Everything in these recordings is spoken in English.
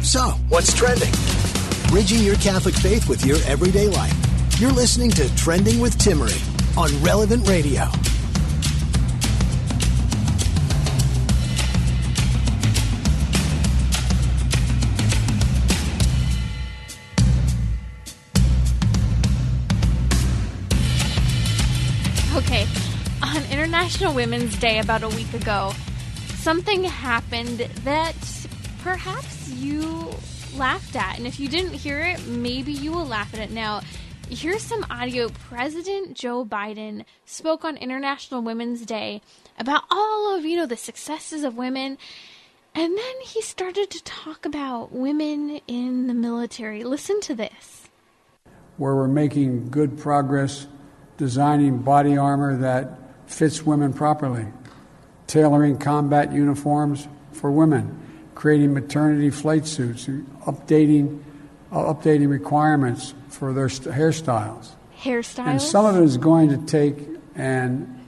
So, what's trending? Bridging your Catholic faith with your everyday life. You're listening to Trending with Timmerie on Relevant Radio. Okay, on International Women's Day about a week ago, something happened that perhaps you laughed at. And if you didn't hear it, maybe you will laugh at it now. Here's some audio. President Joe Biden spoke on International Women's Day about all of, the successes of women. And then he started to talk about women in the military. Listen to this. Where we're making good progress designing body armor that fits women properly, tailoring combat uniforms for women, creating maternity flight suits, updating requirements for their hairstyles. Hairstyles? And some of it is going to take an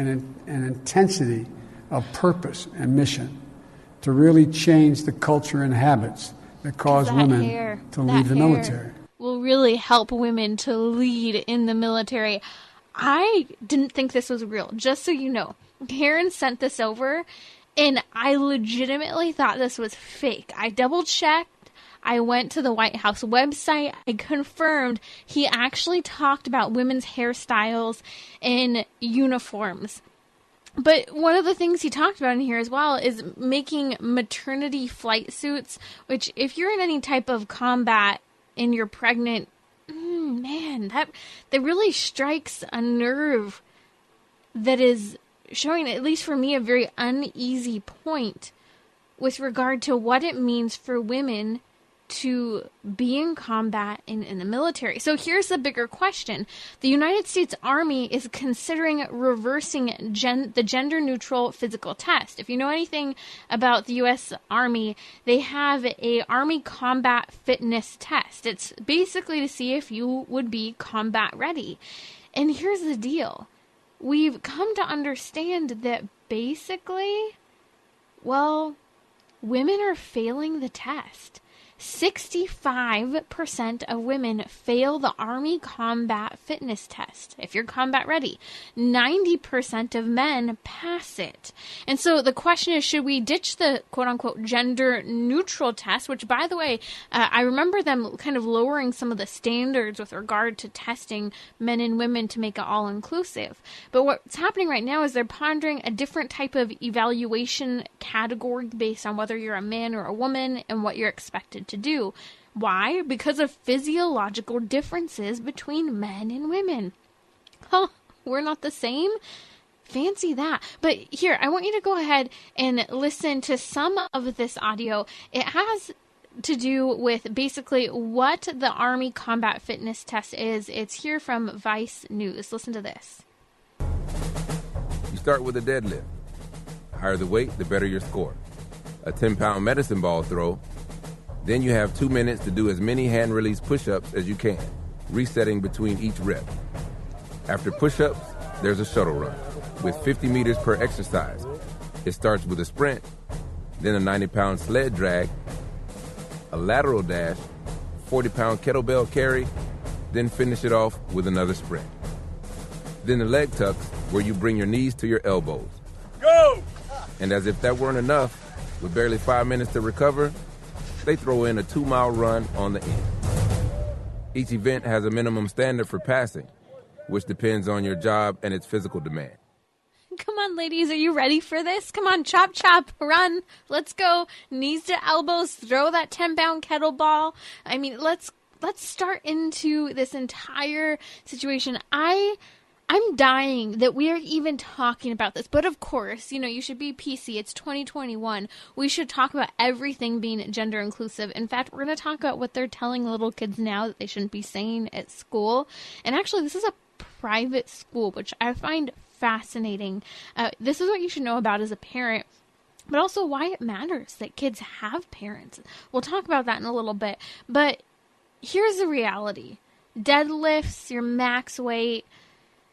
intensity of purpose and mission to really change the culture and habits that cause women to leave the military. Will really help women to lead in the military. I didn't think this was real, just so you know. Karen sent this over, and I legitimately thought this was fake. I double-checked. I went to the White House website. I confirmed he actually talked about women's hairstyles and uniforms. But one of the things he talked about in here as well is making maternity flight suits, which if you're in any type of combat and you're pregnant, man, that really strikes a nerve that is showing, at least for me, a very uneasy point with regard to what it means for women to be in combat in the military. So here's the bigger question. The United States Army is considering reversing the gender-neutral physical test. If you know anything about the U.S. Army, they have a Army combat fitness test. It's basically to see if you would be combat ready. And here's the deal. We've come to understand that basically, women are failing the test. 65% of women fail the Army combat fitness test. If you're combat ready, 90% of men pass it. And so the question is, should we ditch the quote unquote gender neutral test, which by the way, I remember them kind of lowering some of the standards with regard to testing men and women to make it all inclusive. But what's happening right now is they're pondering a different type of evaluation category based on whether you're a man or a woman and what you're expected to do. Why? Because of physiological differences between men and women. We're not the same? Fancy that. But here, I want you to go ahead and listen to some of this audio. It has to do with basically what the Army Combat Fitness Test is. It's here from Vice News. Listen to this. You start with a deadlift. The higher the weight, the better your score. A 10-pound medicine ball throw. Then you have 2 minutes to do as many hand release push-ups as you can, resetting between each rep. After push-ups, there's a shuttle run with 50 meters per exercise. It starts with a sprint, then a 90-pound sled drag, a lateral dash, 40-pound kettlebell carry, then finish it off with another sprint. Then the leg tucks, where you bring your knees to your elbows. Go! And as if that weren't enough, with barely 5 minutes to recover, they throw in a 2-mile run on the end. Each event has a minimum standard for passing, which depends on your job and its physical demand. Come on, ladies, are you ready for this? Come on, chop, chop, run. Let's go. Knees to elbows, throw that 10-pound kettlebell. I mean, let's start into this entire situation. I'm dying that we are even talking about this. But of course, you should be PC. It's 2021. We should talk about everything being gender inclusive. In fact, we're going to talk about what they're telling little kids now that they shouldn't be saying at school. And actually, this is a private school, which I find fascinating. This is what you should know about as a parent, but also why it matters that kids have parents. We'll talk about that in a little bit. But here's the reality. Deadlifts, your max weight,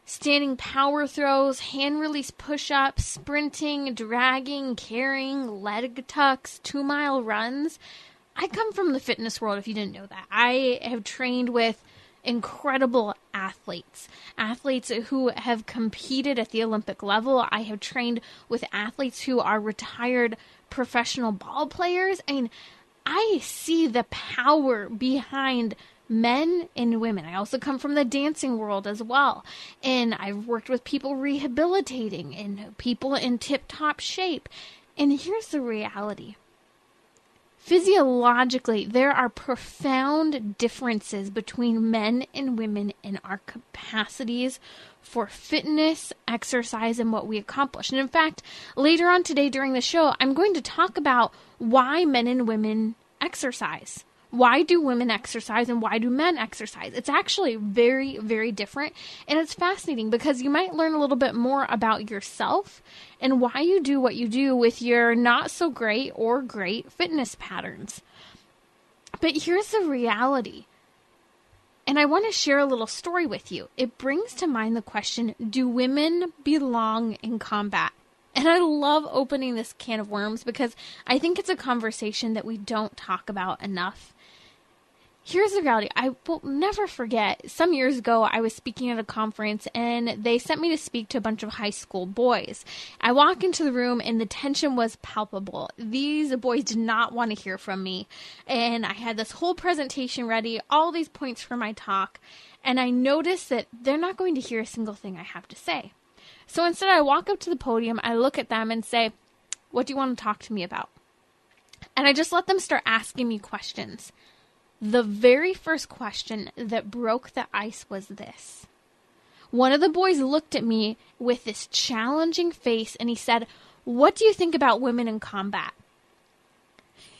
standing power throws, hand release push-ups, sprinting, dragging, carrying, leg tucks, 2-mile runs. I come from the fitness world, if you didn't know that. I have trained with incredible athletes who have competed at the Olympic level. I have trained with athletes who are retired professional ball players. I mean, I see the power behind men and women. I also come from the dancing world as well. And I've worked with people rehabilitating and people in tip-top shape. And here's the reality. Physiologically, there are profound differences between men and women in our capacities for fitness, exercise, and what we accomplish. And in fact, later on today during the show, I'm going to talk about why men and women exercise. Why do women exercise and why do men exercise? It's actually very, very different. And it's fascinating because you might learn a little bit more about yourself and why you do what you do with your not so great or great fitness patterns. But here's the reality. And I want to share a little story with you. It brings to mind the question, do women belong in combat? And I love opening this can of worms because I think it's a conversation that we don't talk about enough. Here's the reality. I will never forget, some years ago, I was speaking at a conference and they sent me to speak to a bunch of high school boys. I walk into the room and the tension was palpable. These boys did not want to hear from me. And I had this whole presentation ready, all these points for my talk. And I noticed that they're not going to hear a single thing I have to say. So instead, I walk up to the podium, I look at them and say, what do you want to talk to me about? And I just let them start asking me questions. The very first question that broke the ice was this. One of the boys looked at me with this challenging face and he said, what do you think about women in combat?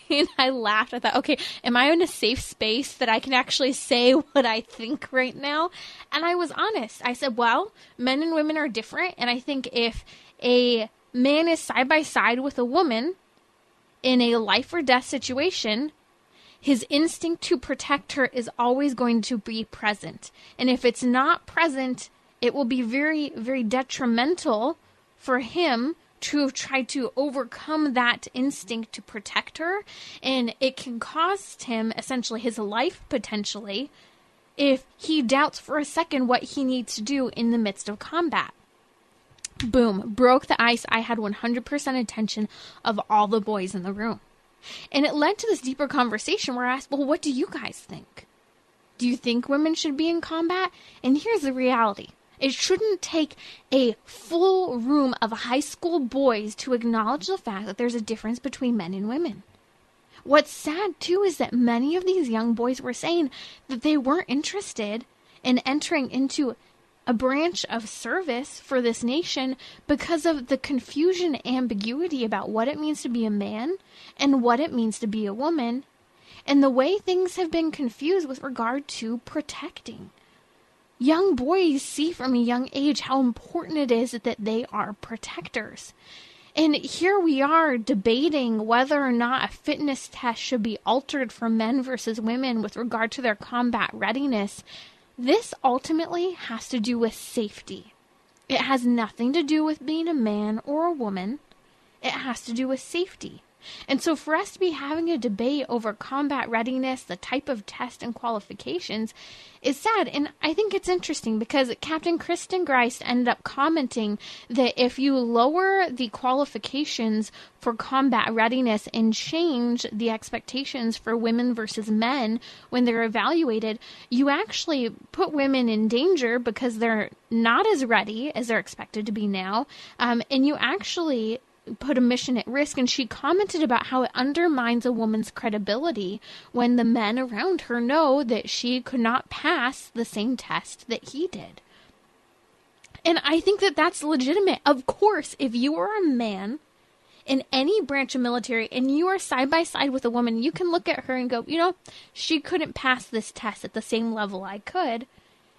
And I laughed. I thought, okay, am I in a safe space that I can actually say what I think right now? And I was honest. I said, well, men and women are different. And I think if a man is side by side with a woman in a life or death situation, his instinct to protect her is always going to be present. And if it's not present, it will be very, very detrimental for him to try to overcome that instinct to protect her. And it can cost him essentially his life potentially if he doubts for a second what he needs to do in the midst of combat. Boom, broke the ice. I had 100% attention of all the boys in the room. And it led to this deeper conversation where I asked, well, what do you guys think? Do you think women should be in combat? And here's the reality. It shouldn't take a full room of high school boys to acknowledge the fact that there's a difference between men and women. What's sad, too, is that many of these young boys were saying that they weren't interested in entering into a branch of service for this nation because of the confusion and ambiguity about what it means to be a man and what it means to be a woman, and the way things have been confused with regard to protecting. Young boys see from a young age how important it is that they are protectors. And here we are debating whether or not a fitness test should be altered for men versus women with regard to their combat readiness. This ultimately has to do with safety. It has nothing to do with being a man or a woman. It has to do with safety. And so for us to be having a debate over combat readiness, the type of test and qualifications, is sad. And I think it's interesting because Captain Kristen Greist ended up commenting that if you lower the qualifications for combat readiness and change the expectations for women versus men when they're evaluated, you actually put women in danger because they're not as ready as they're expected to be now. And you actually put a mission at risk. And she commented about how it undermines a woman's credibility when the men around her know that she could not pass the same test that he did. And I think that that's legitimate. Of course, if you are a man in any branch of military and you are side by side with a woman, you can look at her and go, you know, she couldn't pass this test at the same level I could.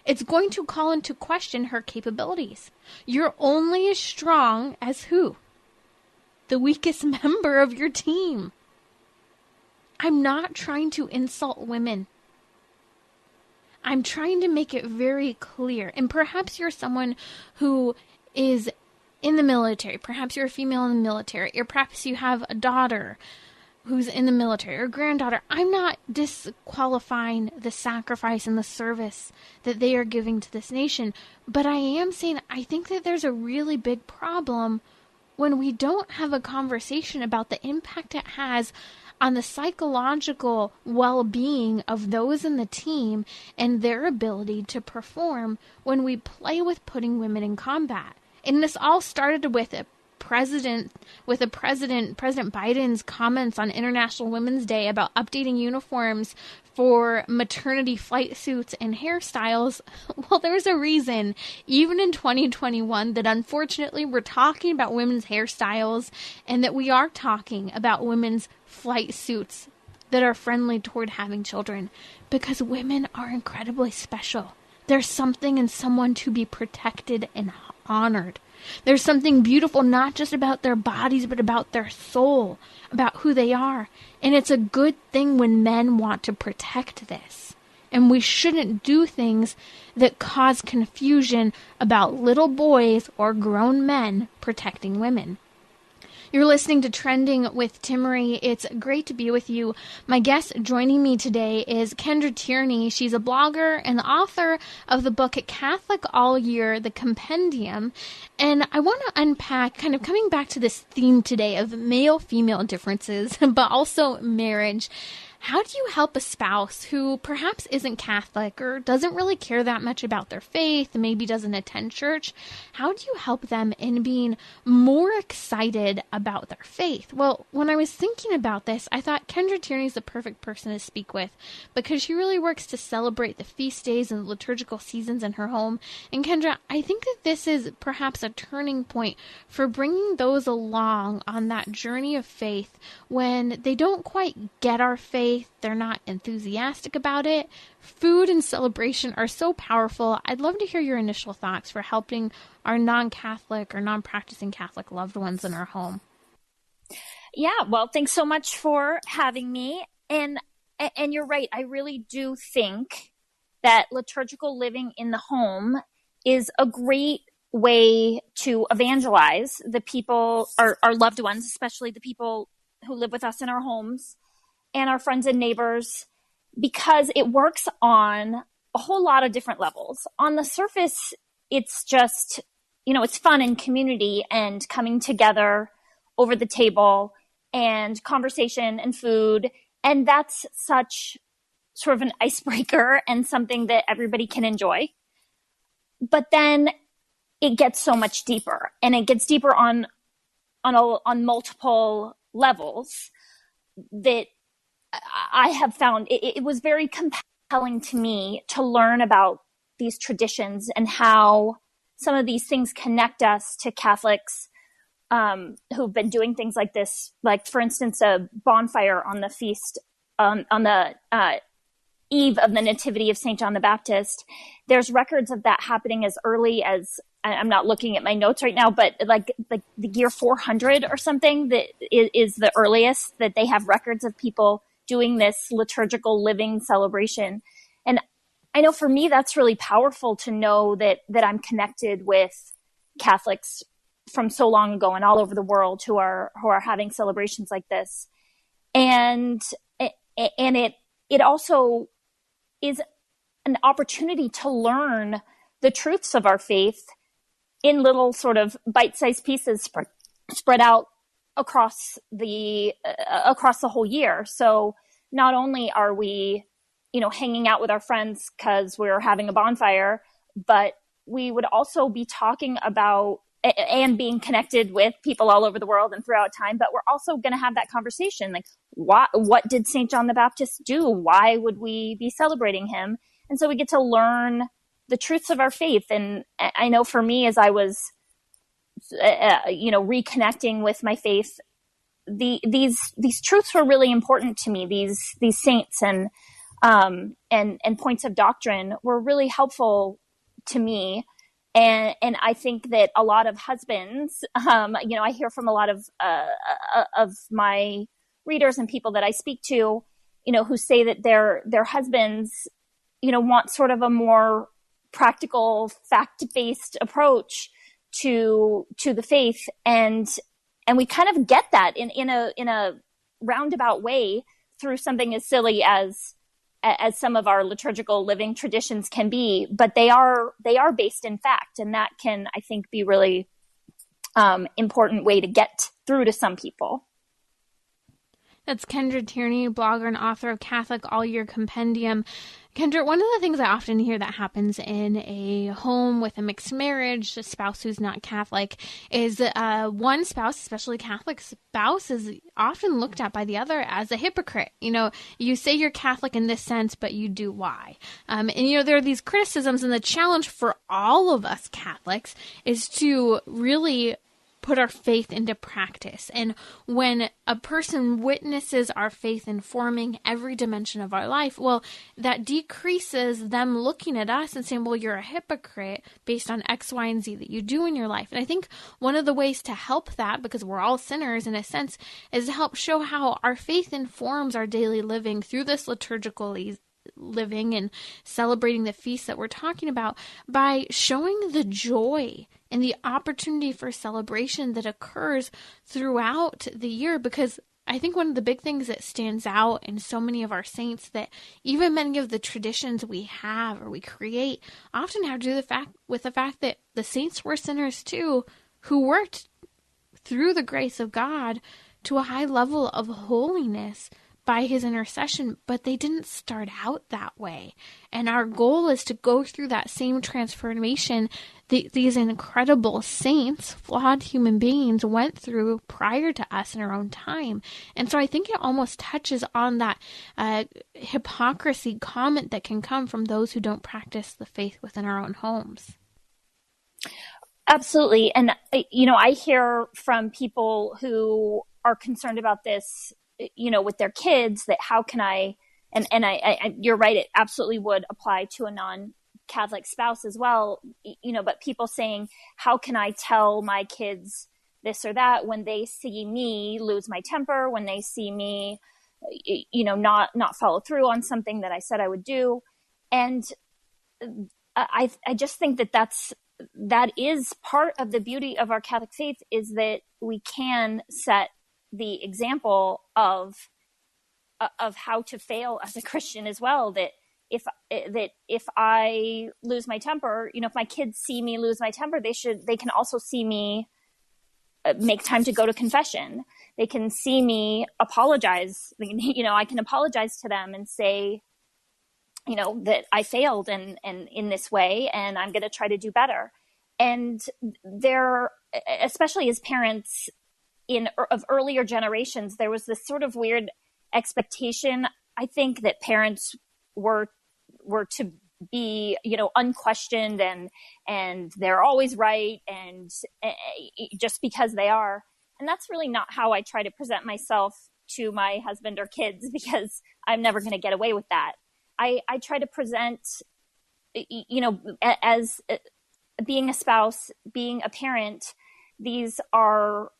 It's going to call into question her capabilities. You're only as strong as who? The weakest member of your team. I'm not trying to insult women. I'm trying to make it very clear. And perhaps you're someone who is in the military. Perhaps you're a female in the military. Or perhaps you have a daughter who's in the military or granddaughter. I'm not disqualifying the sacrifice and the service that they are giving to this nation. But I am saying I think that there's a really big problem when we don't have a conversation about the impact it has on the psychological well-being of those in the team and their ability to perform when we play with putting women in combat. And this all started with President Biden's comments on International Women's Day about updating uniforms for maternity flight suits and hairstyles. Well, there's a reason, even in 2021, that unfortunately we're talking about women's hairstyles and that we are talking about women's flight suits that are friendly toward having children, because women are incredibly special. There's something in someone to be protected and honored. There's something beautiful, not just about their bodies, but about their soul, about who they are. And it's a good thing when men want to protect this. And we shouldn't do things that cause confusion about little boys or grown men protecting women. You're listening to Trending with Timmerie. It's great to be with you. My guest joining me today is Kendra Tierney. She's a blogger and the author of the book Catholic All Year, The Compendium. And I want to unpack, kind of coming back to this theme today of male-female differences, but also marriage. How do you help a spouse who perhaps isn't Catholic or doesn't really care that much about their faith, maybe doesn't attend church? How do you help them in being more excited about their faith? Well, when I was thinking about this, I thought Kendra Tierney is the perfect person to speak with because she really works to celebrate the feast days and the liturgical seasons in her home. And Kendra, I think that this is perhaps a turning point for bringing those along on that journey of faith when they don't quite get our faith. They're not enthusiastic about it. Food and celebration are so powerful. I'd love to hear your initial thoughts for helping our non-Catholic or non-practicing Catholic loved ones in our home. Yeah, well, thanks so much for having me. And you're right. I really do think that liturgical living in the home is a great way to evangelize the people, our loved ones, especially the people who live with us in our homes, and our friends and neighbors, because it works on a whole lot of different levels. On the surface, it's just, it's fun and community and coming together over the table and conversation and food. And that's such sort of an icebreaker and something that everybody can enjoy. But then it gets so much deeper, and it gets deeper on multiple levels that I have found it was very compelling to me to learn about these traditions and how some of these things connect us to Catholics who've been doing things like this, like, for instance, a bonfire on the feast, on the eve of the Nativity of St. John the Baptist. There's records of that happening as early as, I'm not looking at my notes right now, but like the year 400 or something that is the earliest that they have records of people doing this liturgical living celebration. And I know for me, that's really powerful to know that I'm connected with Catholics from so long ago and all over the world who are having celebrations like this. And it also is an opportunity to learn the truths of our faith in little sort of bite-sized pieces spread out across the whole year. So not only are we, hanging out with our friends because we're having a bonfire, but we would also be talking about and being connected with people all over the world and throughout time. But we're also going to have that conversation, like, what did St. John the Baptist do? Why would we be celebrating him? And so we get to learn the truths of our faith. And I know for me, as I was, reconnecting with my faith, these truths were really important to me. These saints and points of doctrine were really helpful to me. And I think that a lot of husbands, I hear from a lot of my readers and people that I speak to, who say that their husbands want sort of a more practical, fact-based approach to the faith. And we kind of get that in a roundabout way through something as silly as some of our liturgical living traditions can be, but they are based in fact. And that can, I think, be really important way to get through to some people. That's Kendra Tierney, blogger and author of Catholic All Year Compendium. Kendra, one of the things I often hear that happens in a home with a mixed marriage, a spouse who's not Catholic, is one spouse, especially Catholic spouse, is often looked at by the other as a hypocrite. You say you're Catholic in this sense, but you do Y. And there are these criticisms, and the challenge for all of us Catholics is to really put our faith into practice. And when a person witnesses our faith informing every dimension of our life, well, that decreases them looking at us and saying, well, you're a hypocrite based on X, Y, and Z that you do in your life. And I think one of the ways to help that, because we're all sinners in a sense, is to help show how our faith informs our daily living through this liturgically living and celebrating the feasts that we're talking about by showing the joy and the opportunity for celebration that occurs throughout the year. Because I think one of the big things that stands out in so many of our saints, that even many of the traditions we have or we create often have to do with the fact that the saints were sinners too, who worked through the grace of God to a high level of holiness by his intercession, but they didn't start out that way. And our goal is to go through that same transformation these incredible saints, flawed human beings, went through prior to us in our own time. And so I think it almost touches on that hypocrisy comment that can come from those who don't practice the faith within our own homes. Absolutely. And, I hear from people who are concerned about this, with their kids, that how can I, and I you're right, it absolutely would apply to a non-Catholic spouse as well, but people saying, how can I tell my kids this or that when they see me lose my temper, when they see me, not follow through on something that I said I would do. And I just think that is part of the beauty of our Catholic faith, is that we can set the example of how to fail as a Christian as well. That if I lose my temper, if my kids see me lose my temper, they can also see me make time to go to confession. They can see me apologize. I can apologize to them and say, that I failed and in this way, and I'm going to try to do better. And there, especially as parents of earlier generations, there was this sort of weird expectation, I think, that parents were to be, unquestioned and they're always right, and just because they are. And that's really not how I try to present myself to my husband or kids, because I'm never going to get away with that. I try to present, as being a spouse, being a parent, these are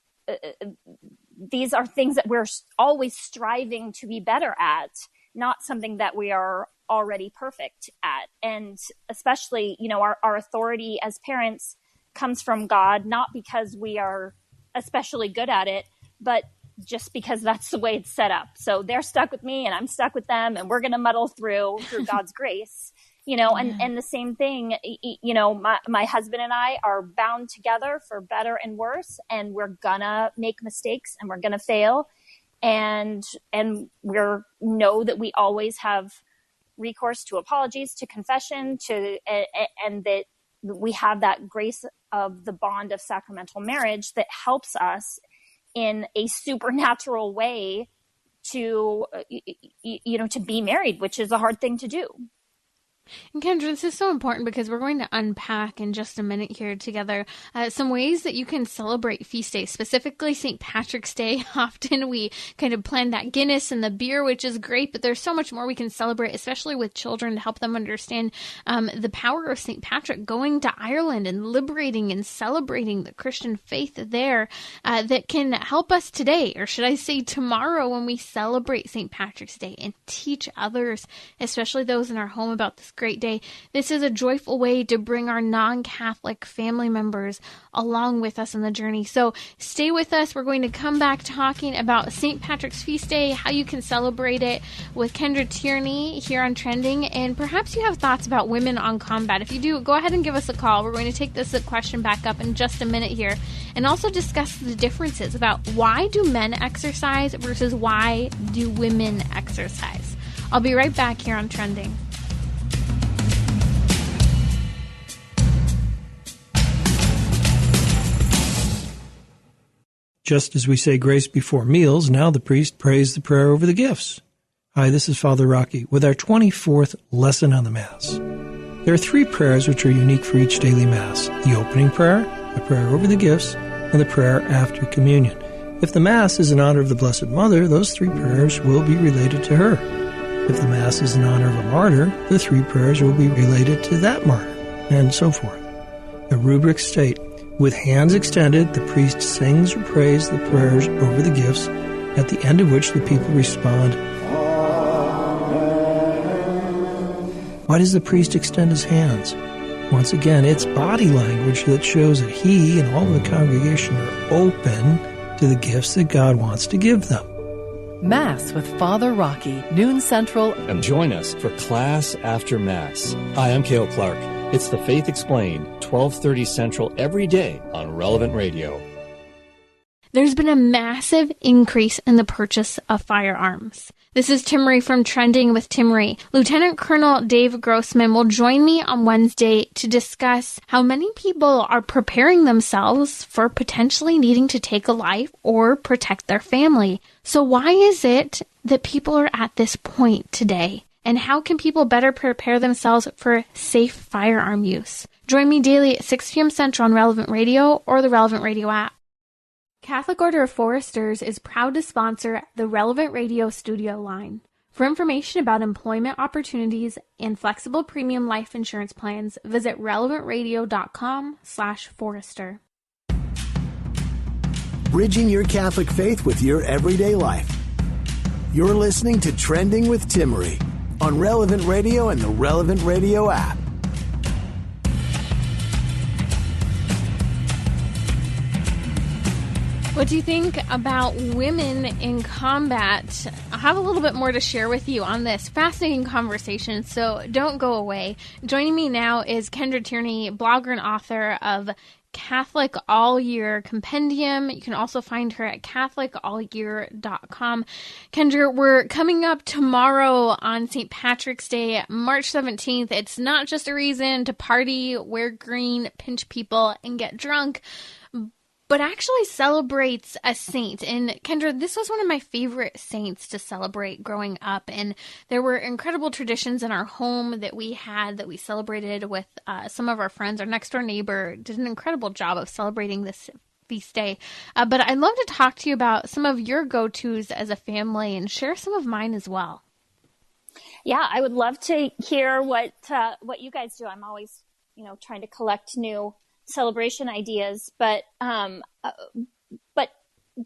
things that we're always striving to be better at, not something that we are already perfect at. And especially, our authority as parents comes from God, not because we are especially good at it, but just because that's the way it's set up. So they're stuck with me and I'm stuck with them, and we're going to muddle through God's grace. And the same thing, my husband and I are bound together for better and worse, and we're gonna make mistakes and we're gonna fail. And we're know that we always have recourse to apologies, to confession, and that we have that grace of the bond of sacramental marriage that helps us in a supernatural way to be married, which is a hard thing to do. And Kendra, this is so important because we're going to unpack in just a minute here together some ways that you can celebrate feast days, specifically St. Patrick's Day. Often we kind of plan that Guinness and the beer, which is great, but there's so much more we can celebrate, especially with children, to help them understand the power of St. Patrick going to Ireland and liberating and celebrating the Christian faith there that can help us today, or should I say tomorrow, when we celebrate St. Patrick's Day and teach others, especially those in our home, about this great day. This is a joyful way to bring our non-Catholic family members along with us on the journey. So stay with us. We're going to come back talking about St. Patrick's Feast Day, how you can celebrate it, with Kendra Tierney here on Trending. And perhaps you have thoughts about women on combat. If you do, go ahead and give us a call. We're going to take this question back up in just a minute here, and also discuss the differences about why do men exercise versus why do women exercise. I'll be right back here on Trending. Just as we say grace before meals, now the priest prays the prayer over the gifts. Hi, this is Father Rocky with our 24th lesson on the Mass. There are 3 prayers which are unique for each daily Mass: the opening prayer, the prayer over the gifts, and the prayer after communion. If the Mass is in honor of the Blessed Mother, those 3 prayers will be related to her. If the Mass is in honor of a martyr, the 3 prayers will be related to that martyr, and so forth. The rubrics state, with hands extended, the priest sings or prays the prayers over the gifts, at the end of which the people respond, Amen. Why does the priest extend his hands? Once again, it's body language that shows that he and all of the congregation are open to the gifts that God wants to give them. Mass with Father Rocky, noon Central. And join us for Class After Mass. Hi, I'm Cale Clark. It's The Faith Explained, 12:30 Central every day on Relevant Radio. There's been a massive increase in the purchase of firearms. This is Timmerie from Trending with Timmerie. Lieutenant Colonel Dave Grossman will join me on Wednesday to discuss how many people are preparing themselves for potentially needing to take a life or protect their family. So why is it that people are at this point today? And how can people better prepare themselves for safe firearm use? Join me daily at 6 p.m. Central on Relevant Radio or the Relevant Radio app. Catholic Order of Foresters is proud to sponsor the Relevant Radio studio line. For information about employment opportunities and flexible premium life insurance plans, visit relevantradio.com/forester. Bridging your Catholic faith with your everyday life. You're listening to Trending with Timmerie on Relevant Radio and the Relevant Radio app. What do you think about women in combat? I have a little bit more to share with you on this fascinating conversation, so don't go away. Joining me now is Kendra Tierney, blogger and author of Catholic All Year Compendium. You can also find her at catholicallyear.com. Kendra, we're coming up tomorrow on St. Patrick's Day, March 17th. It's not just a reason to party, wear green, pinch people, and get drunk, but actually celebrates a saint. And Kendra, this was one of my favorite saints to celebrate growing up. And there were incredible traditions in our home that we had, that we celebrated with some of our friends. Our next door neighbor did an incredible job of celebrating this feast day. But I'd love to talk to you about some of your go-tos as a family and share some of mine as well. Yeah, I would love to hear what you guys do. I'm always, trying to collect new celebration ideas, but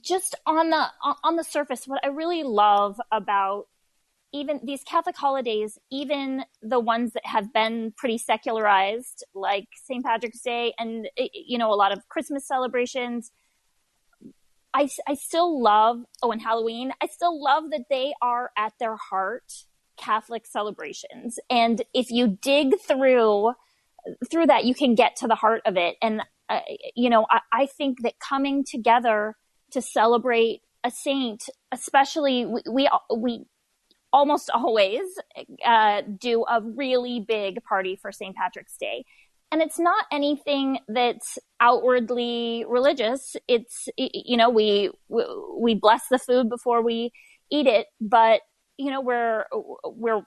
just on the surface, what I really love about even these Catholic holidays, even the ones that have been pretty secularized, like St. Patrick's Day and a lot of Christmas celebrations, I still love, and Halloween, I still love that they are at their heart Catholic celebrations. And if you dig through that, you can get to the heart of it. And, I think that coming together to celebrate a saint, especially we almost always do a really big party for St. Patrick's Day. And it's not anything that's outwardly religious. It's, we bless the food before we eat it, but we're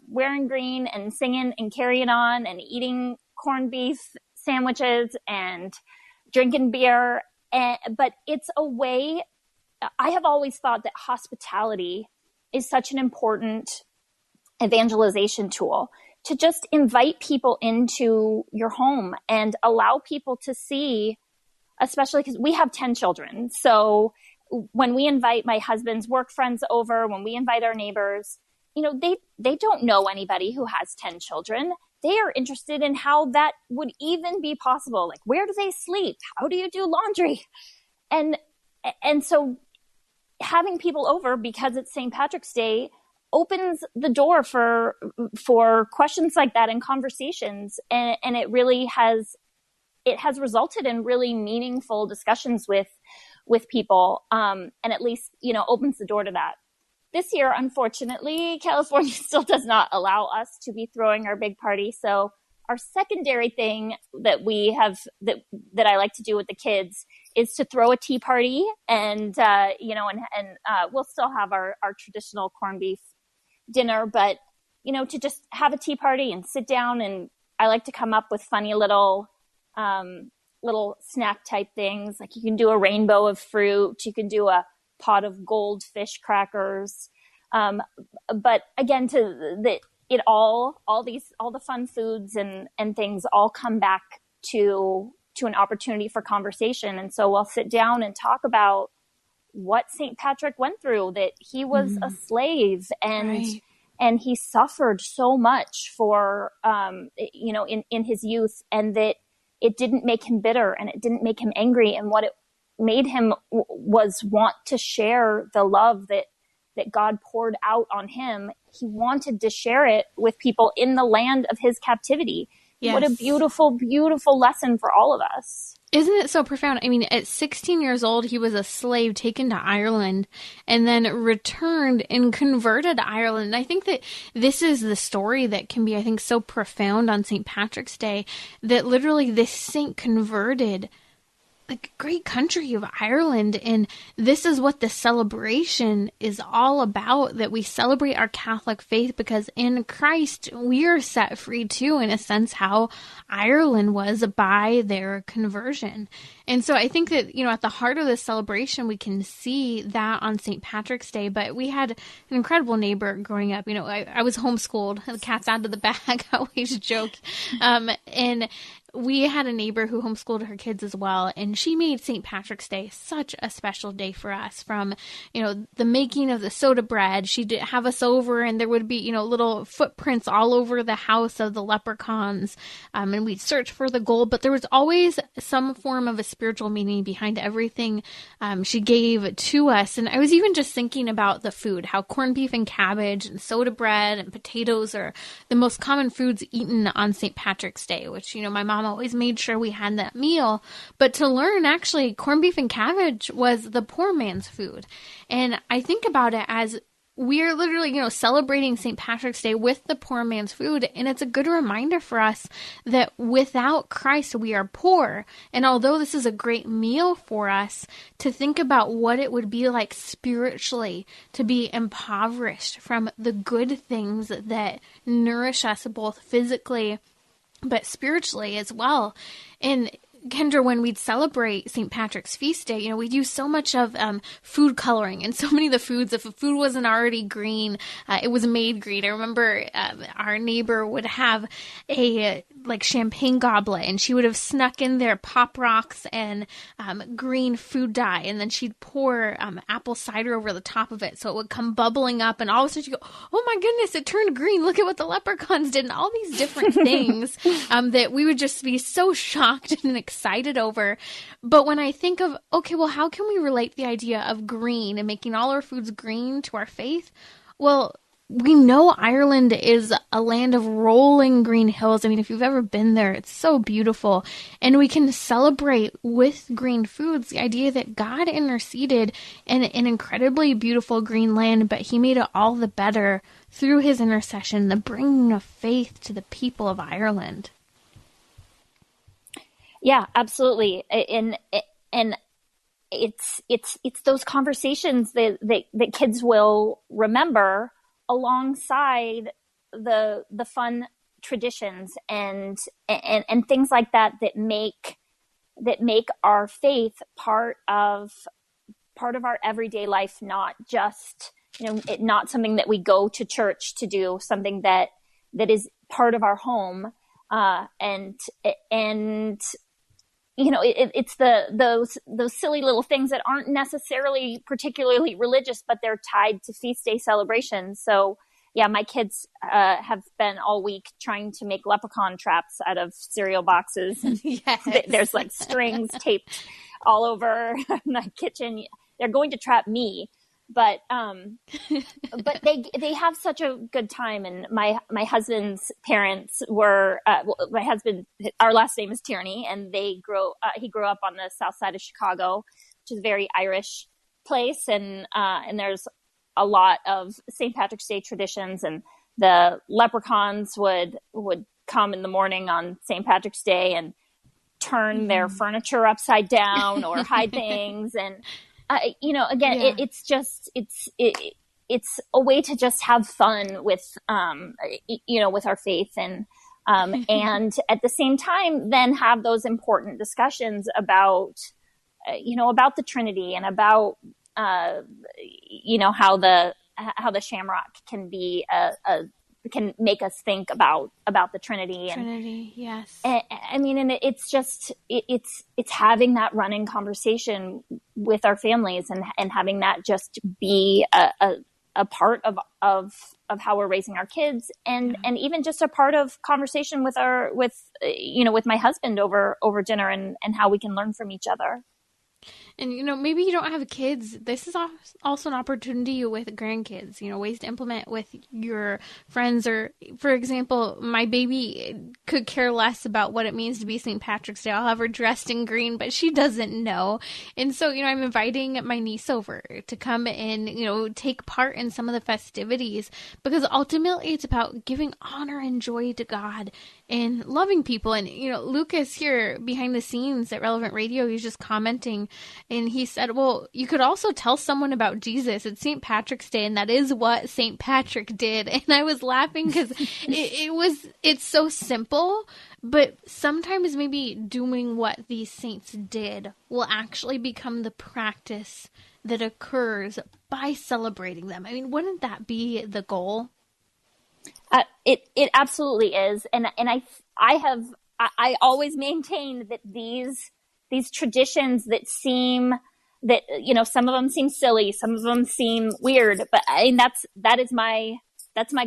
wearing green and singing and carrying on and eating corned beef sandwiches and drinking beer. But it's a way. I have always thought that hospitality is such an important evangelization tool, to just invite people into your home and allow people to see, especially because we have 10 children. So when we invite my husband's work friends over, when we invite our neighbors, they don't know anybody who has 10 children. They are interested in how that would even be possible. Like, where do they sleep? How do you do laundry? And so having people over, because it's St. Patrick's Day, opens the door for questions like that and conversations. And it really has resulted in really meaningful discussions with people. And at least, opens the door to that. This year, unfortunately, California still does not allow us to be throwing our big party. So our secondary thing that we have that I like to do with the kids is to throw a tea party, and we'll still have our traditional corned beef dinner, but to just have a tea party and sit down. And I like to come up with funny little snack type things. Like, you can do a rainbow of fruit, you can do a pot of goldfish crackers. But again, all the fun foods and things all come back to an opportunity for conversation. And so we'll sit down and talk about what St. Patrick went through, that he was a slave and he suffered so much for, in his youth, and that it didn't make him bitter and it didn't make him angry. And what it made him was want to share the love that God poured out on him. He wanted to share it with people in the land of his captivity. Yes. What a beautiful, beautiful lesson for all of us. Isn't it so profound? I mean, at 16 years old, he was a slave taken to Ireland and then returned and converted Ireland. I think that this is the story that can be, I think, so profound on St. Patrick's Day, that literally this saint converted the great country of Ireland. And this is what the celebration is all about, that we celebrate our Catholic faith because in Christ we are set free too, in a sense, how Ireland was by their conversion. And so I think that, at the heart of this celebration, we can see that on St. Patrick's Day. But we had an incredible neighbor growing up. I was homeschooled. The cat's out of the bag. I always joke. And we had a neighbor who homeschooled her kids as well, and she made St. Patrick's Day such a special day for us. From, the making of the soda bread, she'd have us over, and there would be, little footprints all over the house of the leprechauns, and we'd search for the gold, but there was always some form of a spiritual meaning behind everything she gave to us. And I was even just thinking about the food, how corned beef and cabbage and soda bread and potatoes are the most common foods eaten on St. Patrick's Day, which, my mom always made sure we had that meal. But to learn, actually, corned beef and cabbage was the poor man's food. And I think about it as we are literally, celebrating St. Patrick's Day with the poor man's food. And it's a good reminder for us that without Christ, we are poor. And although this is a great meal for us, to think about what it would be like spiritually to be impoverished from the good things that nourish us both physically but spiritually as well. And Kendra, when we'd celebrate St. Patrick's feast day, we'd use so much of food coloring, and so many of the foods, if a food wasn't already green, it was made green. I remember our neighbor would have a champagne goblet, and she would have snuck in there Pop Rocks and green food dye, and then she'd pour apple cider over the top of it so it would come bubbling up, and all of a sudden she'd go, oh my goodness, it turned green. Look at what the leprechauns did, and all these different things that we would just be so shocked and excited over. But when I think of, okay, well, how can we relate the idea of green and making all our foods green to our faith? Well, we know Ireland is a land of rolling green hills. I mean, if you've ever been there, it's so beautiful. And we can celebrate with green foods the idea that God interceded in an incredibly beautiful green land, but he made it all the better through his intercession, the bringing of faith to the people of Ireland. Yeah, absolutely. And it's those conversations that kids will remember alongside the fun traditions and things like that make our faith part of our everyday life, not just, not something that we go to church to do, something that is part of our home. It's those silly little things that aren't necessarily particularly religious, but they're tied to feast day celebrations. So yeah, my kids have been all week trying to make leprechaun traps out of cereal boxes. Yes. There's like strings taped all over my kitchen. They're going to trap me, but they have such a good time. And my husband's parents were our last name is Tierney, and he grew up on the south side of Chicago, which is a very Irish place, and there's a lot of St. Patrick's Day traditions, and the leprechauns would come in the morning on St. Patrick's Day and turn their furniture upside down or hide things. And, it's a way to just have fun with our faith, and at the same time, then have those important discussions about the Trinity, and about, how the shamrock can be can make us think about the Trinity. Trinity, yes. And it's just it's having that running conversation with our families, and having that just be a part of how we're raising our kids, and even just a part of conversation with my husband over dinner, and how we can learn from each other. And, maybe you don't have kids. This is also an opportunity with grandkids, ways to implement with your friends. Or, for example, my baby could care less about what it means to be St. Patrick's Day. I'll have her dressed in green, but she doesn't know. And so, I'm inviting my niece over to come and, take part in some of the festivities, because ultimately it's about giving honor and joy to God and loving people. And, Lucas here behind the scenes at Relevant Radio, he's just commenting, and he said, well, you could also tell someone about Jesus. It's St. Patrick's Day, and that is what St. Patrick did. And I was laughing because it's so simple, but sometimes maybe doing what these saints did will actually become the practice that occurs by celebrating them. Wouldn't that be the goal? It absolutely is. And I always maintain that these traditions that some of them seem silly, some of them seem weird, but that's my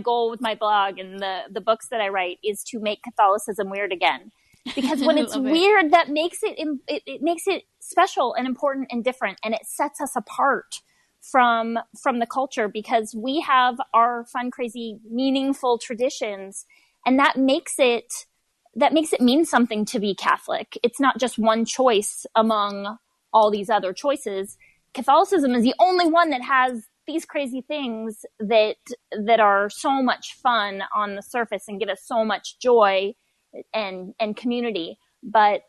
goal with my blog and the books that I write, is to make Catholicism weird again. Because when it's weird, that makes it makes it special and important and different, and it sets us apart from the culture, because we have our fun, crazy, meaningful traditions, and that makes it mean something to be Catholic. It's not just one choice among all these other choices. Catholicism is the only one that has these crazy things that are so much fun on the surface and give us so much joy and community, but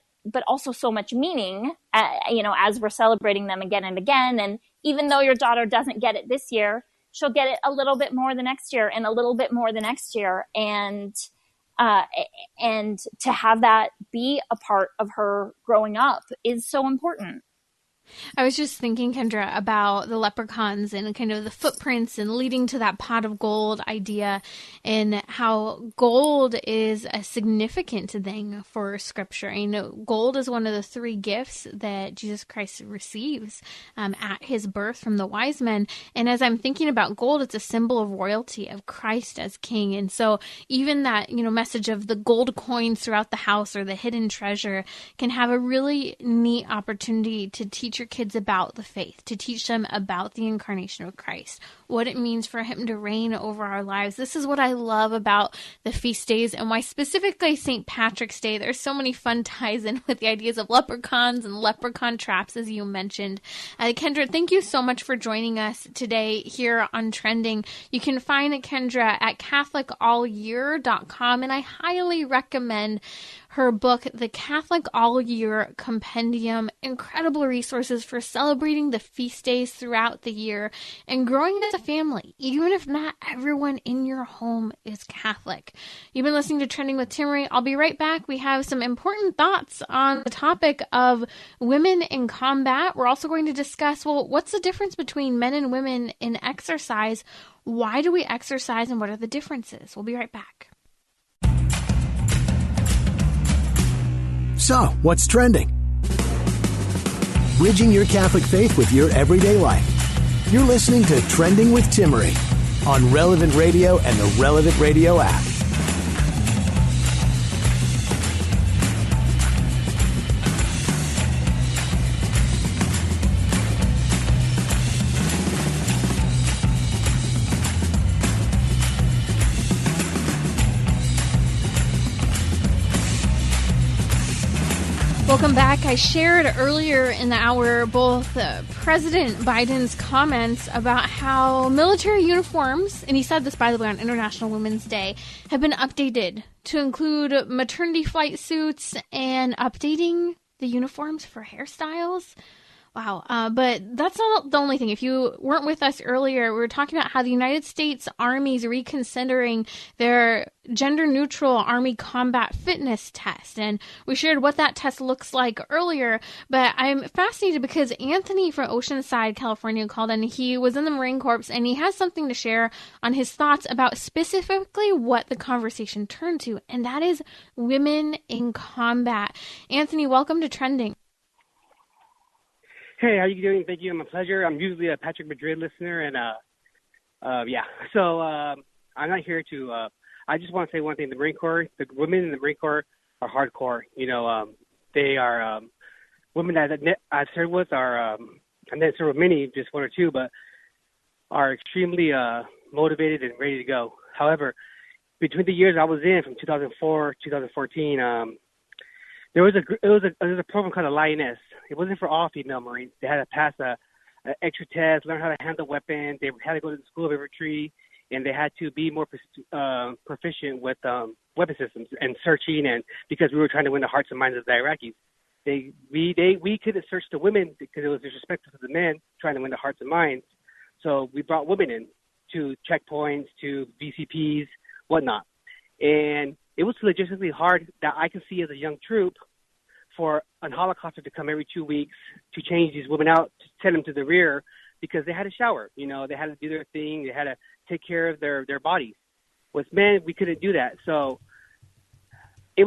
also so much meaning, as we're celebrating them again and again. And even though your daughter doesn't get it this year, she'll get it a little bit more the next year, and a little bit more the next year. And to have that be a part of her growing up is so important. I was just thinking, Kendra, about the leprechauns and kind of the footprints and leading to that pot of gold idea, and how gold is a significant thing for Scripture. Gold is one of the three gifts that Jesus Christ receives at his birth from the wise men. And as I'm thinking about gold, it's a symbol of royalty, of Christ as king. And so even that, message of the gold coins throughout the house, or the hidden treasure, can have a really neat opportunity to teach your kids about the faith, to teach them about the incarnation of Christ, what it means for him to reign over our lives. This is what I love about the feast days, and why specifically St. Patrick's Day. There's so many fun ties in with the ideas of leprechauns and leprechaun traps, as you mentioned. Kendra, thank you so much for joining us today here on Trending. You can find Kendra at CatholicAllYear.com, and I highly recommend her book, The Catholic All Year Compendium. Incredible resources for celebrating the feast days throughout the year and growing as a the family, even if not everyone in your home is Catholic. You've been listening to Trending with Timmerie. I'll be right back. We have some important thoughts on the topic of women in combat. We're also going to discuss, well, what's the difference between men and women in exercise? Why do we exercise and what are the differences? We'll be right back. So, what's trending? Bridging your Catholic faith with your everyday life. You're listening to Trending with Timmerie on Relevant Radio and the Relevant Radio app. Welcome back. I shared earlier in the hour both President Biden's comments about how military uniforms, and he said this, by the way, on International Women's Day, have been updated to include maternity flight suits and updating the uniforms for hairstyles. Wow. But that's not the only thing. If you weren't with us earlier, we were talking about how the United States Army is reconsidering their gender-neutral Army combat fitness test. And we shared what that test looks like earlier. But I'm fascinated because Anthony from Oceanside, California called in. He was in the Marine Corps and he has something to share on his thoughts about specifically what the conversation turned to. And that is women in combat. Anthony, welcome to Trending. Hey, how you doing? Thank you. I'm a pleasure. I'm usually a Patrick Madrid listener, and yeah. So I'm not here to. I just want to say one thing: the Marine Corps, the women in the Marine Corps are hardcore. You know, they are women that I've served with are. I didn't serve with many, just one or two, but are extremely motivated and ready to go. However, between the years I was in, from 2004 2014, there was a program called a Lioness. It wasn't for all female Marines. They had to pass an extra test, learn how to handle weapons. They had to go to the School of Infantry, and they had to be more proficient with weapon systems and searching. And because we were trying to win the hearts and minds of the Iraqis, we couldn't search the women because it was disrespectful to the men trying to win the hearts and minds. So we brought women in to checkpoints, to VCPs, whatnot. And it was logistically hard that I can see as a young troop for a Holocauster to come every 2 weeks to change these women out, to send them to the rear because they had to shower. You know, they had to do their thing. They had to take care of their bodies. With men, we couldn't do that. So it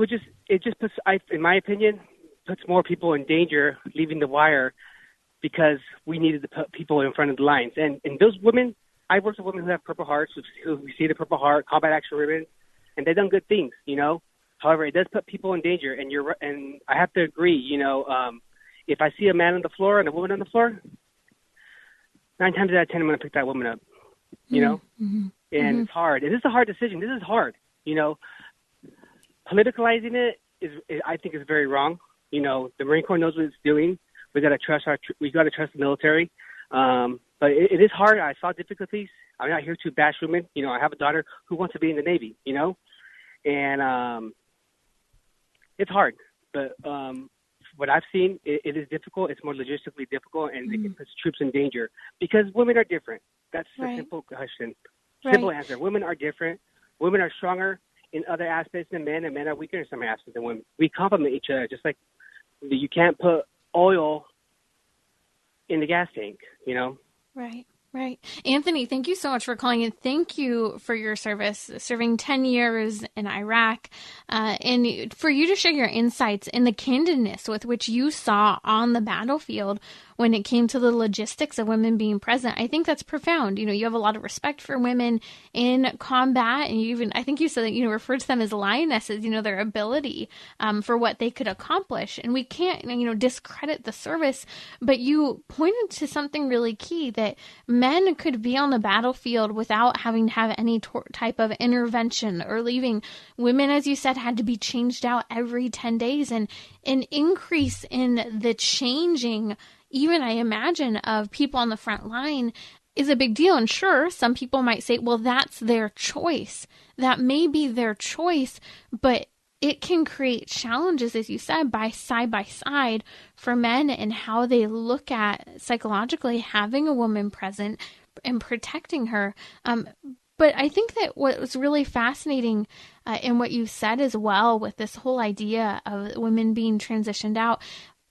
just puts, in my opinion, puts more people in danger leaving the wire because we needed to put people in front of the lines. And those women, I worked with women who have Purple Hearts, who receive the Purple Heart, combat action ribbons, and they've done good things, you know. However, it does put people in danger, and I have to agree. You know, if I see a man on the floor and a woman on the floor, 9 times out of 10, I'm going to pick that woman up. You know, and it's hard. And this is a hard decision. This is hard. You know, politicalizing it I think, is very wrong. You know, the Marine Corps knows what it's doing. We got to trust the military. But it is hard. I saw difficulties. I'm not here to bash women. You know, I have a daughter who wants to be in the Navy. You know, and it's hard, but what I've seen, it is difficult. It's more logistically difficult, and it puts troops in danger because women are different. That's the simple question. Simple answer. Women are different. Women are stronger in other aspects than men, and men are weaker in some aspects than women. We complement each other, just like you can't put oil in the gas tank, you know? Right. Right. Anthony, thank you so much for calling in. Thank you for your service, serving 10 years in Iraq, and for you to share your insights and the candidness with which you saw on the battlefield when it came to the logistics of women being present. I think that's profound. You know, you have a lot of respect for women in combat, and you even, I think you said that, you know, referred to them as lionesses, you know, their ability for what they could accomplish. And we can't, you know, discredit the service, but you pointed to something really key, that men could be on the battlefield without having to have any type of intervention or leaving. Women, as you said, had to be changed out every 10 days, and an increase in the changing, even I imagine, of people on the front line is a big deal. And sure, some people might say, well, that's their choice. That may be their choice, but it can create challenges, as you said, by side for men and how they look at psychologically having a woman present, and protecting her. But I think that what was really fascinating in what you said as well with this whole idea of women being transitioned out,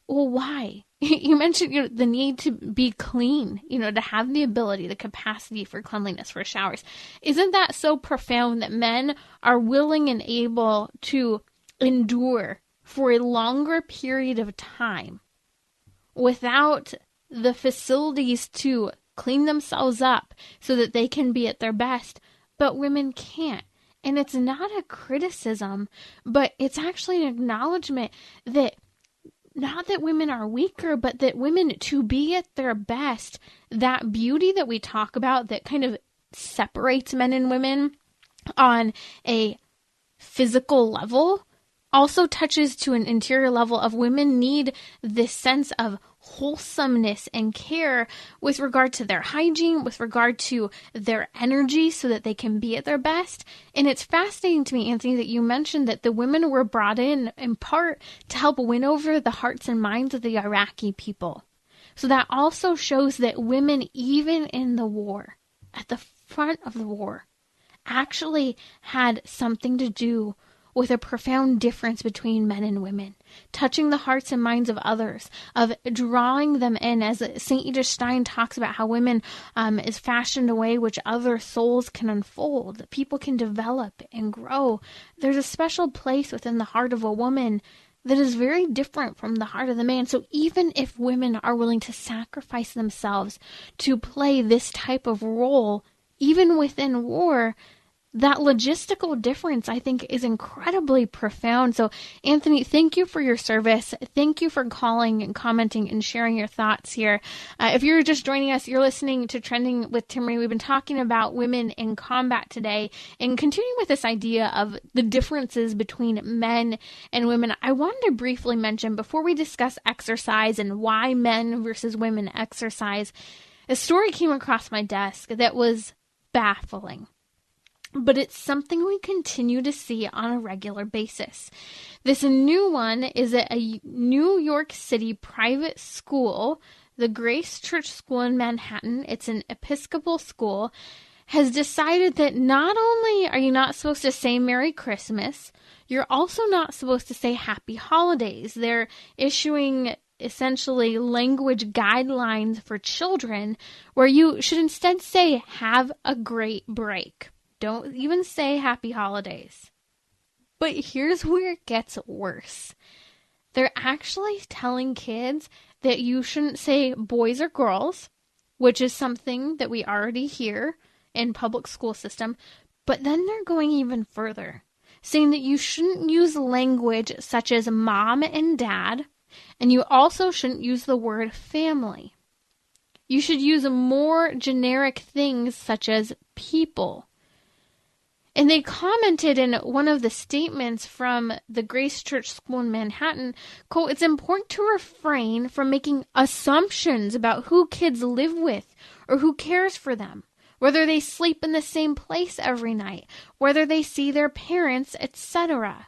well, why? You mentioned the need to be clean, to have the ability, the capacity for cleanliness, for showers. Isn't that so profound that men are willing and able to endure for a longer period of time without the facilities to clean themselves up so that they can be at their best, but women can't? And it's not a criticism, but it's actually an acknowledgement that not that women are weaker, but that women, to be at their best, that beauty that we talk about that kind of separates men and women on a physical level also touches to an interior level of women need this sense of wholesomeness and care with regard to their hygiene, with regard to their energy so that they can be at their best. And it's fascinating to me, Anthony, that you mentioned that the women were brought in part to help win over the hearts and minds of the Iraqi people. So that also shows that women, even in the war, at the front of the war, actually had something to do with a profound difference between men and women, touching the hearts and minds of others, of drawing them in, as St. Edith Stein talks about how women is fashioned a way which other souls can unfold, that people can develop and grow. There's a special place within the heart of a woman that is very different from the heart of the man. So even if women are willing to sacrifice themselves to play this type of role, even within war, that logistical difference, I think, is incredibly profound. So, Anthony, thank you for your service. Thank you for calling and commenting and sharing your thoughts here. If you're just joining us, you're listening to Trending with Timmerie. We've been talking about women in combat today and continuing with this idea of the differences between men and women. I wanted to briefly mention, before we discuss exercise and why men versus women exercise, a story came across my desk that was baffling. But it's something we continue to see on a regular basis. This new one is at a New York City private school, the Grace Church School in Manhattan. It's an Episcopal school, has decided that not only are you not supposed to say Merry Christmas, you're also not supposed to say Happy Holidays. They're issuing essentially language guidelines for children where you should instead say, have a great break. Don't even say Happy Holidays. But here's where it gets worse. They're actually telling kids that you shouldn't say boys or girls, which is something that we already hear in public school system. But then they're going even further, saying that you shouldn't use language such as mom and dad, and you also shouldn't use the word family. You should use more generic things such as people. And they commented in one of the statements from the Grace Church School in Manhattan, quote, "It's important to refrain from making assumptions about who kids live with or who cares for them, whether they sleep in the same place every night, whether they see their parents, etc."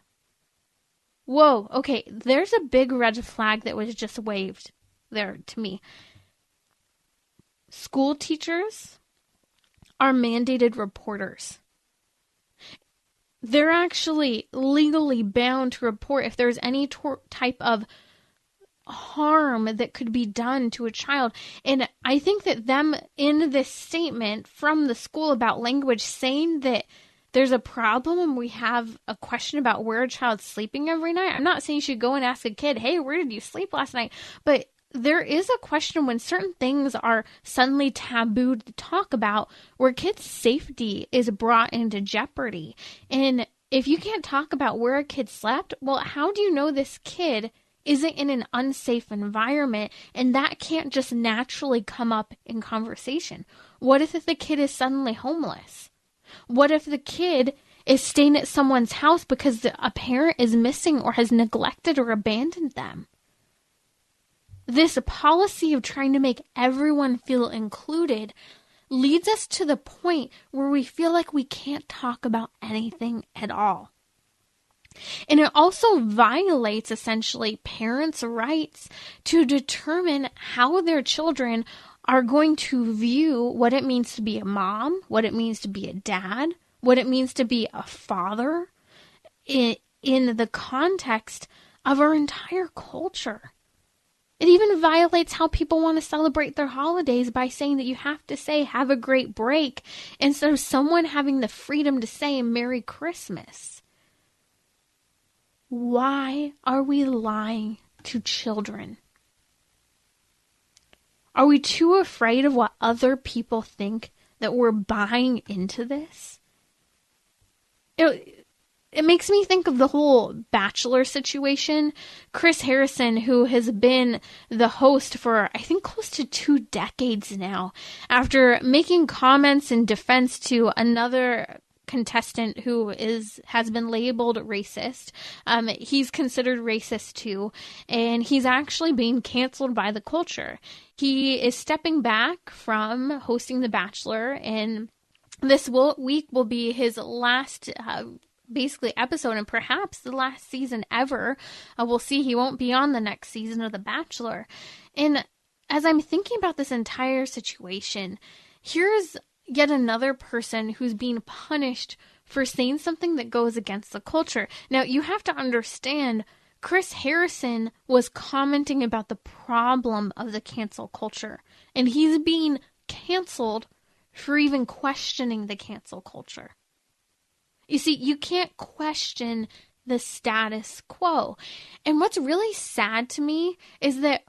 Whoa, okay, there's a big red flag that was just waved there to me. School teachers are mandated reporters. They're actually legally bound to report if there's any type of harm that could be done to a child. And I think that them in this statement from the school about language saying that there's a problem and we have a question about where a child's sleeping every night. I'm not saying you should go and ask a kid, hey, where did you sleep last night? But there is a question when certain things are suddenly tabooed to talk about where kids' safety is brought into jeopardy. And if you can't talk about where a kid slept, well, how do you know this kid isn't in an unsafe environment? And that can't just naturally come up in conversation. What if the kid is suddenly homeless? What if the kid is staying at someone's house because a parent is missing or has neglected or abandoned them? This policy of trying to make everyone feel included leads us to the point where we feel like we can't talk about anything at all. And it also violates essentially parents' rights to determine how their children are going to view what it means to be a mom, what it means to be a dad, what it means to be a father in the context of our entire culture. It even violates how people want to celebrate their holidays by saying that you have to say, have a great break, instead of someone having the freedom to say, Merry Christmas. Why are we lying to children? Are we too afraid of what other people think that we're buying into this? It makes me think of the whole Bachelor situation. Chris Harrison, who has been the host for, I think, close to 2 decades now, after making comments in defense to another contestant who has been labeled racist. He's considered racist too, and he's actually being canceled by the culture. He is stepping back from hosting The Bachelor, and this week will be his last basically episode, and perhaps the last season ever. We'll see. He won't be on the next season of The Bachelor. And as I'm thinking about this entire situation, here's yet another person who's being punished for saying something that goes against the culture. Now, you have to understand, Chris Harrison was commenting about the problem of the cancel culture, and he's being canceled for even questioning the cancel culture. You see, you can't question the status quo. And what's really sad to me is that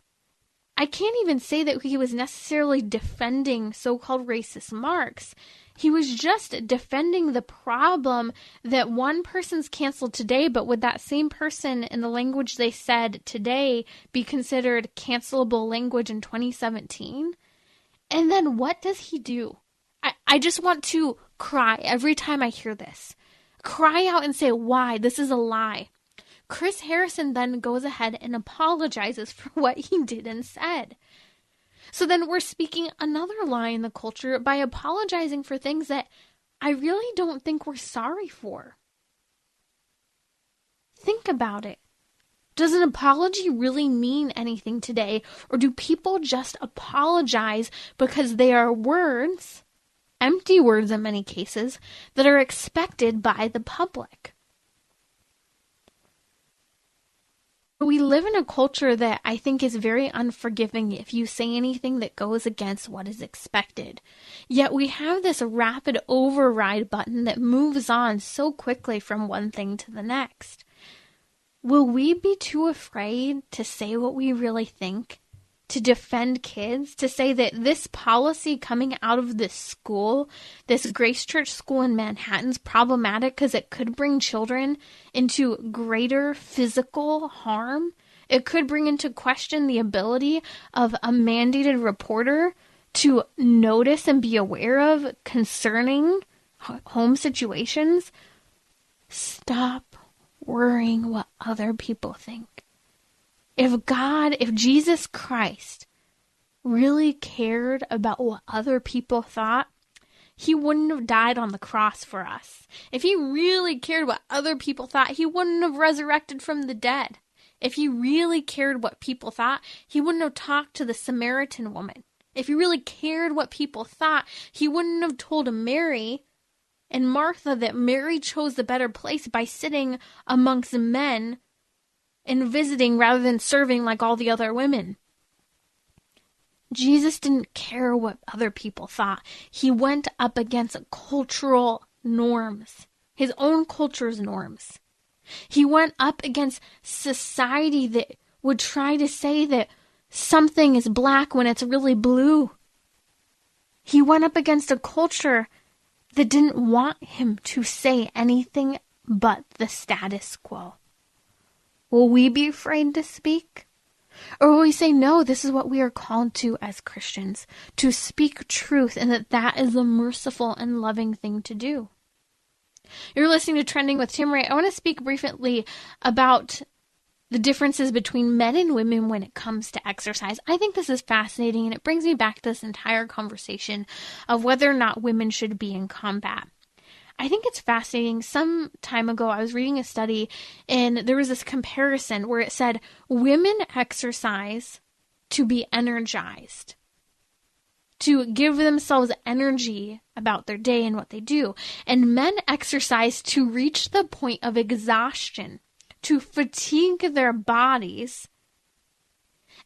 I can't even say that he was necessarily defending so-called racist marks. He was just defending the problem that one person's canceled today, but would that same person in the language they said today be considered cancelable language in 2017? And then what does he do? I just want to cry every time I hear this. Cry out and say, why? This is a lie. Chris Harrison then goes ahead and apologizes for what he did and said. So then we're speaking another lie in the culture by apologizing for things that I really don't think we're sorry for. Think about it. Does an apology really mean anything today, or do people just apologize because they are words, empty words in many cases, that are expected by the public? We live in a culture that I think is very unforgiving if you say anything that goes against what is expected. Yet we have this rapid override button that moves on so quickly from one thing to the next. Will we be too afraid to say what we really think? To defend kids? To say that this policy coming out of this school, this Grace Church school in Manhattan, is problematic because it could bring children into greater physical harm? It could bring into question the ability of a mandated reporter to notice and be aware of concerning home situations. Stop worrying what other people think. If Jesus Christ really cared about what other people thought, he wouldn't have died on the cross for us. If he really cared what other people thought, he wouldn't have resurrected from the dead. If he really cared what people thought, he wouldn't have talked to the Samaritan woman. If he really cared what people thought, he wouldn't have told Mary and Martha that Mary chose the better place by sitting amongst men and visiting rather than serving like all the other women. Jesus didn't care what other people thought. He went up against cultural norms, his own culture's norms. He went up against society that would try to say that something is black when it's really blue. He went up against a culture that didn't want him to say anything but the status quo. Will we be afraid to speak? Or will we say, no, this is what we are called to as Christians, to speak truth, and that is the merciful and loving thing to do? You're listening to Trending with Timmerie. I want to speak briefly about the differences between men and women when it comes to exercise. I think this is fascinating, and it brings me back to this entire conversation of whether or not women should be in combat. I think it's fascinating. Some time ago, I was reading a study, and there was this comparison where it said women exercise to be energized. to give themselves energy about their day and what they do. And men exercise to reach the point of exhaustion, to fatigue their bodies.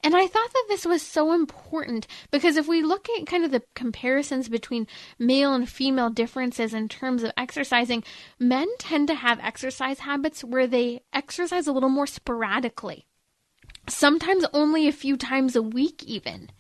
And I thought that this was so important because if we look at kind of the comparisons between male and female differences in terms of exercising, men tend to have exercise habits where they exercise a little more sporadically, sometimes only a few times a week even,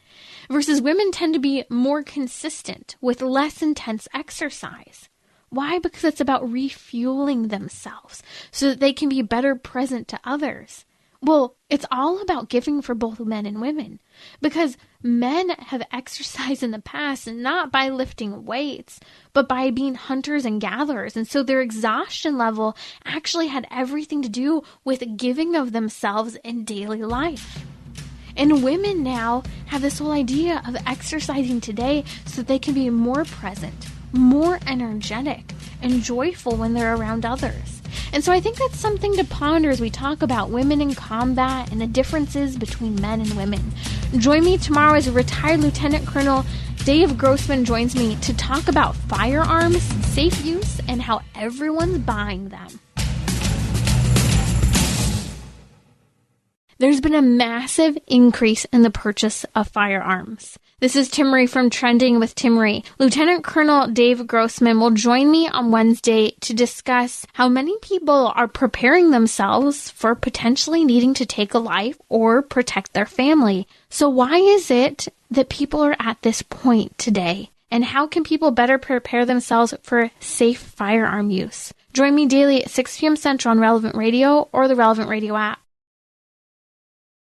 versus women tend to be more consistent with less intense exercise. Why? Because it's about refueling themselves so that they can be better present to others. Well, it's all about giving for both men and women, because men have exercised in the past not by lifting weights, but by being hunters and gatherers. And so their exhaustion level actually had everything to do with giving of themselves in daily life. And women now have this whole idea of exercising today so that they can be more present, more energetic, and joyful when they're around others. And so I think that's something to ponder as we talk about women in combat and the differences between men and women. Join me tomorrow as retired Lieutenant Colonel Dave Grossman joins me to talk about firearms, safe use, and how everyone's buying them. There's been a massive increase in the purchase of firearms. This is Timmerie from Trending with Timmerie. Lieutenant Colonel Dave Grossman will join me on Wednesday to discuss how many people are preparing themselves for potentially needing to take a life or protect their family. So why is it that people are at this point today? And how can people better prepare themselves for safe firearm use? Join me daily at 6 p.m. Central on Relevant Radio or the Relevant Radio app.